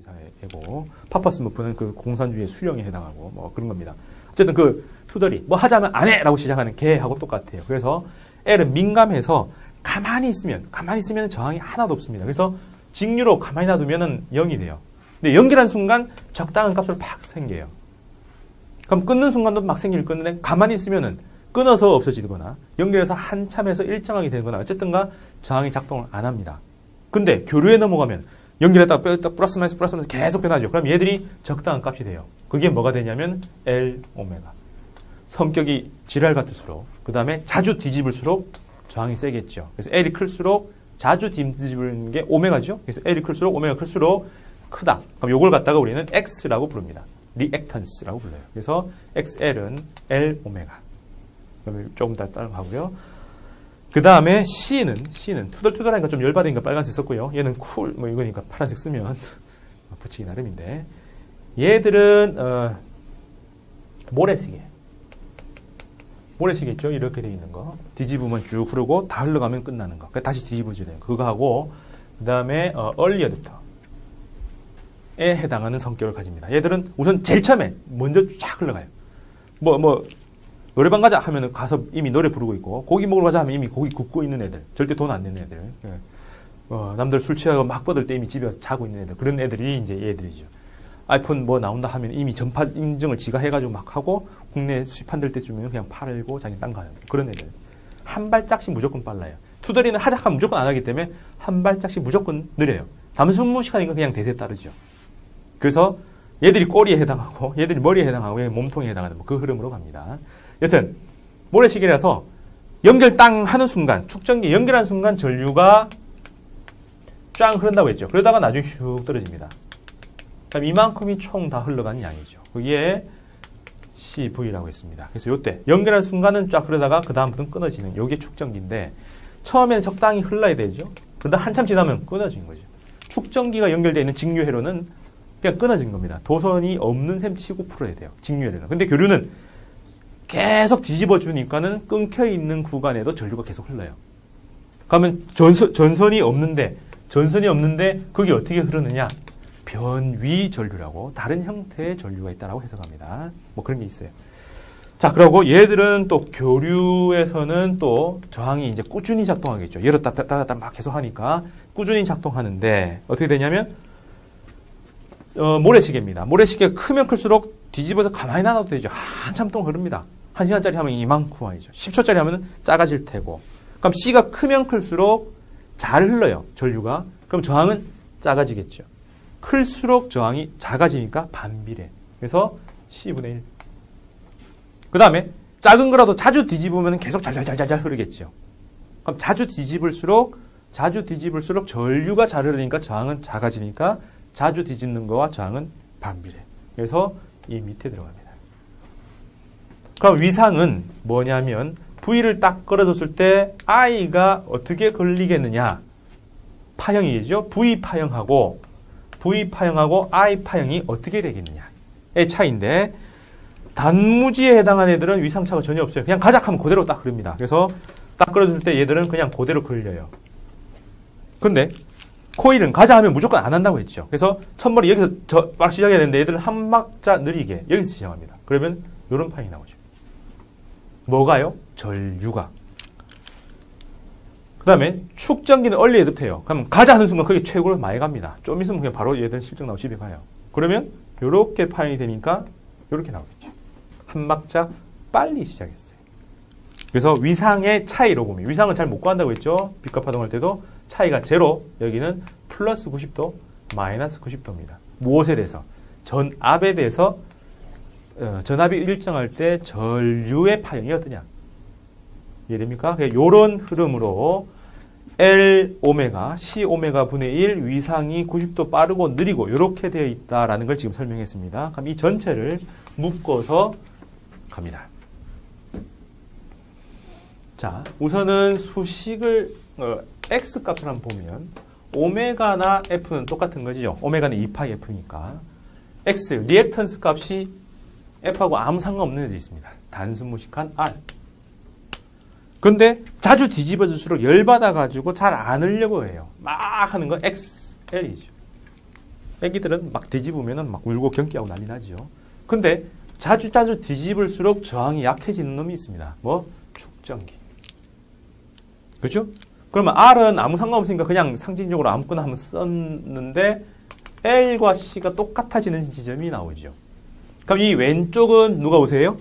이상이고 파퍼스 머프는 그 공산주의 수령에 해당하고 뭐 그런 겁니다. 어쨌든 그 투덜이 뭐 하자면 안 해라고 시작하는 개하고 똑같아요. 그래서 L은 민감해서 가만히 있으면 저항이 하나도 없습니다. 그래서 직류로 가만히 놔두면은 0이 돼요. 근데 연결한 순간 적당한 값으로 팍 생겨요. 그럼 끊는 순간도 막 생길 건데 가만히 있으면은 끊어서 없어지거나 연결해서 한참 해서 일정하게 되거나 어쨌든가 저항이 작동을 안 합니다. 근데 교류에 넘어가면 연결했다가 뺐다가 플러스 마이너스 계속 변하죠. 그럼 얘들이 적당한 값이 돼요. 그게 뭐가 되냐면 L, 오메가. 성격이 지랄 같을수록 그 다음에 자주 뒤집을수록 저항이 세겠죠. 그래서 L이 클수록 자주 뒤집는 게 오메가죠. 그래서 L이 클수록 오메가 클수록 크다. 그럼 요걸 갖다가 우리는 X라고 부릅니다. 리액턴스라고 불러요. 그래서 XL은 L, 오메가. 그럼 조금 더 따라가고요. 그 다음에 C는 투덜투덜하니까 좀 열받으니까 빨간색 썼고요. 얘는 쿨, 뭐 이거니까 파란색 쓰면 붙이기 나름인데 얘들은 모래시계 있죠? 이렇게 돼 있는 거. 뒤집으면 쭉 흐르고 다 흘러가면 끝나는 거. 다시 뒤집어줘야 돼요. 그거 하고 그 다음에 early adapter에 해당하는 성격을 가집니다. 얘들은 우선 제일 처음에 먼저 쫙 흘러가요. 노래방 가자 하면은 가서 이미 노래 부르고 있고, 고기 먹으러 가자 하면 이미 고기 굽고 있는 애들, 절대 돈 안 내는 애들, 남들 술 취하고 막 뻗을 때 이미 집에 와서 자고 있는 애들, 그런 애들이 이제 얘들이죠. 아이폰 뭐 나온다 하면 이미 전파 인증을 지가 해가지고 막 하고, 국내 수입한 될 때쯤이면 그냥 팔고 자기 딴 가는 그런 애들. 한 발짝씩 무조건 빨라요. 투덜이는 하작하면 무조건 안 하기 때문에 한 발짝씩 무조건 느려요. 담순무식하니까 그냥 대세에 따르죠. 그래서 얘들이 꼬리에 해당하고, 얘들이 머리에 해당하고, 얘들이 몸통에 해당하는 그 흐름으로 갑니다. 여튼 모래시계라서 연결 땅 하는 순간, 축전기 연결하는 순간 전류가 쫙 흐른다고 했죠. 그러다가 나중에 슉 떨어집니다. 그럼 이만큼이 총 다 흘러가는 양이죠. 그게 CV라고 했습니다. 그래서 요때 연결하는 순간은 쫙 흐르다가 그 다음부터는 끊어지는 요게 축전기인데, 처음에는 적당히 흘러야 되죠. 그러다 한참 지나면 끊어진 거죠. 축전기가 연결되어 있는 직류회로는 그냥 끊어진 겁니다. 도선이 없는 셈 치고 풀어야 돼요. 직류회로는. 근데 교류는 계속 뒤집어 주니까는 끊겨 있는 구간에도 전류가 계속 흘러요. 그러면 전선이 없는데 그게 어떻게 흐르느냐? 변위 전류라고 다른 형태의 전류가 있다라고 해석합니다. 뭐 그런 게 있어요. 자, 그리고 얘들은 또 교류에서는 또 저항이 이제 꾸준히 작동하겠죠. 열었다 닫았다 막 계속 하니까 꾸준히 작동하는데 어떻게 되냐면 모래시계입니다. 모래시계가 크면 클수록 뒤집어서 가만히 놔둬도 되죠. 한참 동안 흐릅니다. 1시간짜리 하면 이만큼 아니죠. 10초짜리 하면 작아질 테고. 그럼 C가 크면 클수록 잘 흘러요. 전류가. 그럼 저항은 작아지겠죠. 클수록 저항이 작아지니까 반비례. 그래서 C분의 1. 그 다음에 작은 거라도 자주 뒤집으면 계속 잘 흐르겠죠. 그럼 자주 뒤집을수록 전류가 잘 흐르니까 저항은 작아지니까 자주 뒤집는 거와 저항은 반비례. 그래서 이 밑에 들어갑니다. 그럼 위상은 뭐냐면 V를 딱 걸어줬을 때 I가 어떻게 걸리겠느냐. 파형이겠죠. V 파형하고 I 파형이 어떻게 되겠느냐의 차이인데, 단무지에 해당하는 애들은 위상차가 전혀 없어요. 그냥 가작하면 그대로 딱 흐릅니다. 그래서 딱 걸어줄 때 얘들은 그냥 그대로 걸려요. 근데 코일은 가자 하면 무조건 안 한다고 했죠. 그래서 첫머리 여기서 막 시작해야 되는데 얘들은 한 박자 느리게 여기서 시작합니다. 그러면 이런 파형이 나오죠. 뭐가요? 전류가. 그 다음에 축전기는 얼리 애드트예요. 그럼 가자 하는 순간 그게 최고로 많이 갑니다. 좀 있으면 그냥 바로 얘들 실적 나오고 집에 가요. 그러면 이렇게 파형이 되니까 이렇게 나오겠죠. 한 박자 빨리 시작했어요. 그래서 위상의 차이로 보면, 위상은 잘 못 구한다고 했죠. 빛과 파동할 때도 차이가 제로, 여기는 플러스 90도, 마이너스 90도입니다. 무엇에 대해서? 전압에 대해서, 전압이 일정할 때 전류의 파형이 어떠냐? 이해됩니까? 요런 흐름으로 L 오메가, C 오메가 분의 1, 위상이 90도 빠르고 느리고 이렇게 되어 있다라는 걸 지금 설명했습니다. 그럼 이 전체를 묶어서 갑니다. 자, 우선은 수식을 X 값을 한번 보면 오메가나 F는 똑같은 거죠. 오메가는 2파이 F니까 X, 리액턴스 값이 F하고 아무 상관없는 애들이 있습니다. 단순무식한 R. 근데 자주 뒤집어질수록 열받아가지고 잘 안 흐려고 해요. 막 하는 건 XL이죠. 애기들은 막 뒤집으면은 막 울고 경기하고 난리 나죠. 근데 자주 뒤집을수록 저항이 약해지는 놈이 있습니다. 뭐? 축전기. 그렇죠? 그러면 R은 아무 상관없으니까 그냥 상징적으로 아무거나 한번 썼는데 L과 C가 똑같아지는 지점이 나오죠. 그럼 이 왼쪽은 누가 우세예요?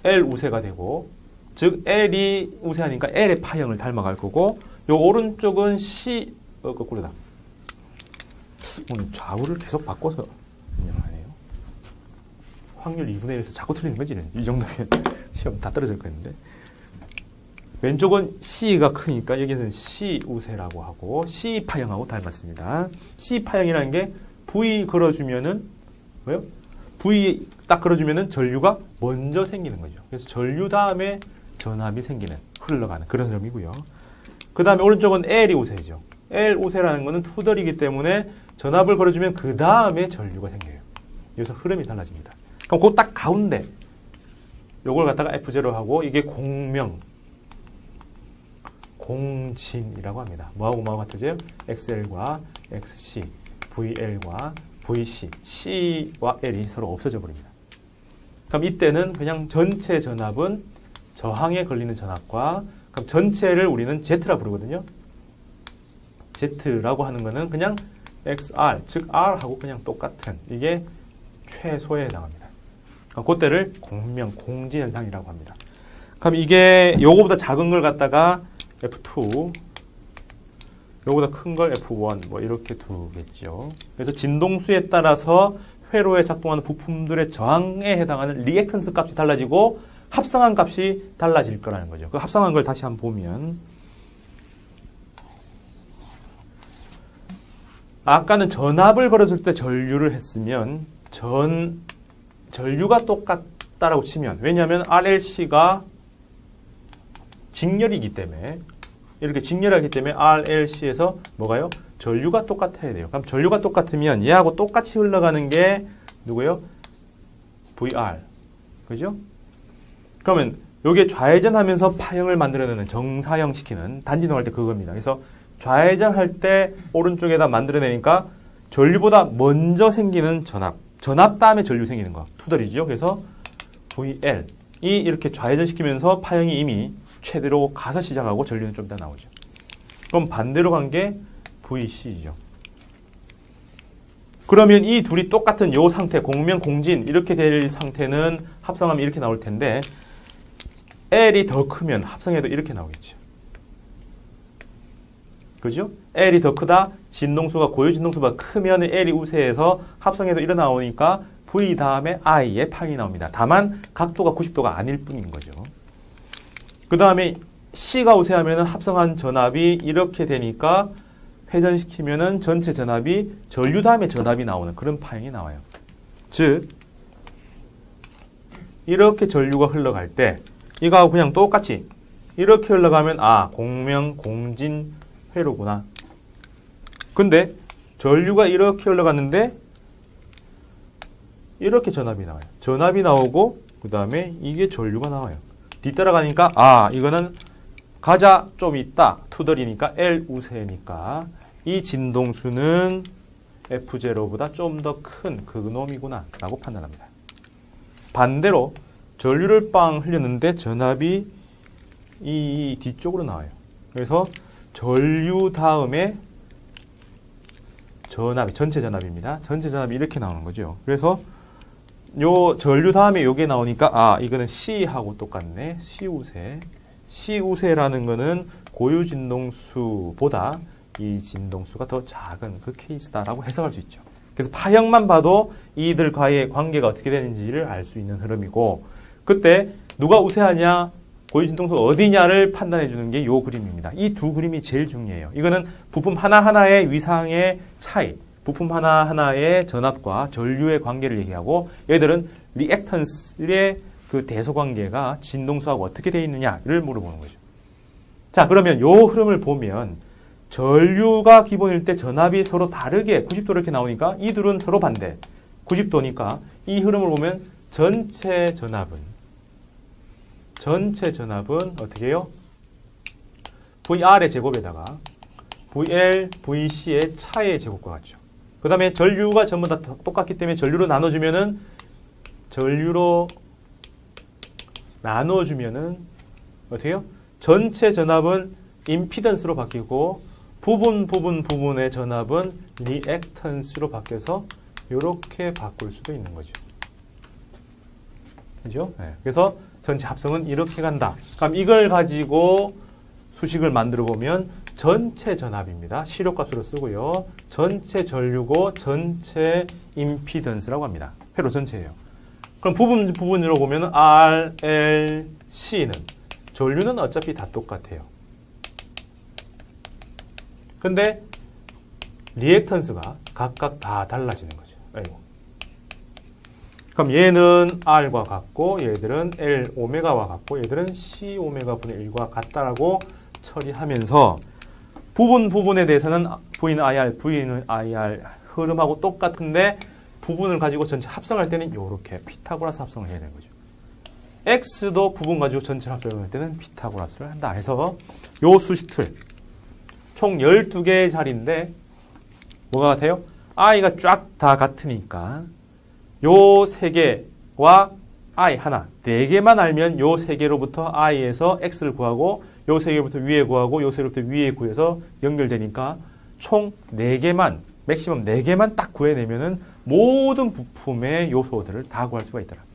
L 우세가 되고, 즉 L이 우세하니까 L의 파형을 닮아갈 거고, 요 오른쪽은 C 거꾸로다. 오늘 좌우를 계속 바꿔서 하네요. 확률 2분의 1에서 자꾸 틀리는 거지. 이 정도면 시험 다 떨어질 거였는데. 왼쪽은 C가 크니까 여기서는 C 우세라고 하고 C 파형하고 닮았습니다. C 파형이라는 게 V 걸어주면은 뭐요? V 딱 걸어주면은 전류가 먼저 생기는 거죠. 그래서 전류 다음에 전압이 생기는, 흘러가는 그런 점이고요. 그 다음에 오른쪽은 L이 우세죠. L 우세라는 거는 투덜이기 때문에 전압을 걸어주면 그 다음에 전류가 생겨요. 여기서 흐름이 달라집니다. 그럼 그 딱 가운데 요걸 갖다가 F0 하고 이게 공진이라고 합니다. 뭐하고 같아져요? XL과 XC, VL과 VC, C와 L이 서로 없어져 버립니다. 그럼 이때는 그냥 전체 전압은 저항에 걸리는 전압과, 그럼 전체를 우리는 Z라 부르거든요. Z라고 하는 거는 그냥 XR, 즉 R하고 그냥 똑같은, 이게 최소에 해당합니다. 그럼 그때를 공진현상이라고 합니다. 그럼 이게 요거보다 작은 걸 갖다가 F2, 요거보다 큰 걸 F1 뭐 이렇게 두겠죠. 그래서 진동수에 따라서 회로에 작동하는 부품들의 저항에 해당하는 리액턴스 값이 달라지고 합성한 값이 달라질 거라는 거죠. 그 합성한 걸 다시 한번 보면, 아까는 전압을 걸어줄 때 전류를 했으면 전류가 똑같다라고 치면, 왜냐하면 RLC가 직렬이기 때문에, 이렇게 직렬하기 때문에 RLC에서 뭐가요? 전류가 똑같아야 돼요. 그럼 전류가 똑같으면 얘하고 똑같이 흘러가는 게 누구예요? VR. 그죠? 그러면 요게 좌회전하면서 파형을 만들어내는, 정사형 시키는, 단진동할 때 그겁니다. 그래서 좌회전할 때 오른쪽에다 만들어내니까 전류보다 먼저 생기는 전압 다음에 전류 생기는 거, 투덜이죠. 그래서 VL이 이렇게 좌회전시키면서 파형이 이미 최대로 가서 시작하고 전류는 좀 이따 나오죠. 그럼 반대로 간 게 VC죠. 그러면 이 둘이 똑같은 요 상태, 공진 이렇게 될 상태는 합성하면 이렇게 나올 텐데, L이 더 크면 합성해도 이렇게 나오겠죠. 그죠? L이 더 크다, 진동수가, 고유 진동수가 크면 L이 우세해서 합성해도 이렇게 나오니까 V 다음에 I의 파형이 나옵니다. 다만 각도가 90도가 아닐 뿐인 거죠. 그 다음에 C가 우세하면 합성한 전압이 이렇게 되니까 회전시키면은 전체 전압이 전류 다음에 전압이 나오는 그런 파형이 나와요. 즉, 이렇게 전류가 흘러갈 때 이거하고 그냥 똑같이 이렇게 흘러가면 공진 회로구나. 근데 전류가 이렇게 흘러갔는데 이렇게 전압이 나와요. 전압이 나오고 그 다음에 이게 전류가 나와요. 뒤따라가니까 이거는 가자 좀 있다, 투덜이니까 L 우세니까 이 진동수는 F0보다 좀 더 큰 그 놈이구나 라고 판단합니다. 반대로 전류를 빵 흘렸는데 전압이 이 뒤쪽으로 나와요. 그래서 전류 다음에 전압이, 전체 전압입니다. 전체 전압이 이렇게 나오는 거죠. 그래서 요 전류 다음에 요게 나오니까 이거는 C하고 똑같네. C우세라는 거는 고유 진동수보다 이 진동수가 더 작은 그 케이스다라고 해석할 수 있죠. 그래서 파형만 봐도 이들과의 관계가 어떻게 되는지를 알 수 있는 흐름이고, 그때 누가 우세하냐, 고유 진동수가 어디냐를 판단해 주는 게 요 그림입니다. 이 두 그림이 제일 중요해요. 이거는 부품 하나하나의 위상의 차이, 부품 하나하나의 전압과 전류의 관계를 얘기하고, 얘들은 리액턴스의 그 대소관계가 진동수하고 어떻게 되어 있느냐를 물어보는 거죠. 자, 그러면 요 흐름을 보면 전류가 기본일 때 전압이 서로 다르게 90도 이렇게 나오니까 이 둘은 서로 반대 90도니까 이 흐름을 보면 전체 전압은 어떻게 해요? VR의 제곱에다가 VL, VC의 차의 제곱과 같죠. 그 다음에 전류가 전부 다 똑같기 때문에 전류로 나눠주면은 어떻게 해요? 전체 전압은 임피던스로 바뀌고 부분의 전압은 리액턴스로 바뀌어서 이렇게 바꿀 수도 있는 거죠. 그죠? 네. 그래서 전체 합성은 이렇게 간다. 그럼 이걸 가지고 수식을 만들어 보면 전체 전압입니다. 시력값으로 쓰고요. 전체 전류고 전체 임피던스라고 합니다. 회로 전체예요. 그럼 부분으로 보면 R, L, C는 전류는 어차피 다 똑같아요. 근데 리액턴스가 각각 다 달라지는 거죠. 아이고. 그럼 얘는 R과 같고 얘들은 L 오메가와 같고 얘들은 C 오메가 분의 1과 같다라고 처리하면서 부분에 대해서는 V는 IR 흐름하고 똑같은데 부분을 가지고 전체 합성할 때는 이렇게 피타고라스 합성을 해야 되는 거죠. X도 부분 가지고 전체 합성을 할 때는 피타고라스를 한다 해서 요 수식틀 총 12개의 자리인데 뭐가 같아요? I가 쫙 다 같으니까 요 3개와 I 하나 4개만 알면 요 3개로부터 I에서 X를 구하고 요 3개부터 위에 구하고 요 3개부터 위에 구해서 연결되니까 총 4개만 맥시멈 4개만 딱 구해내면은 모든 부품의 요소들을 다 구할 수가 있더라.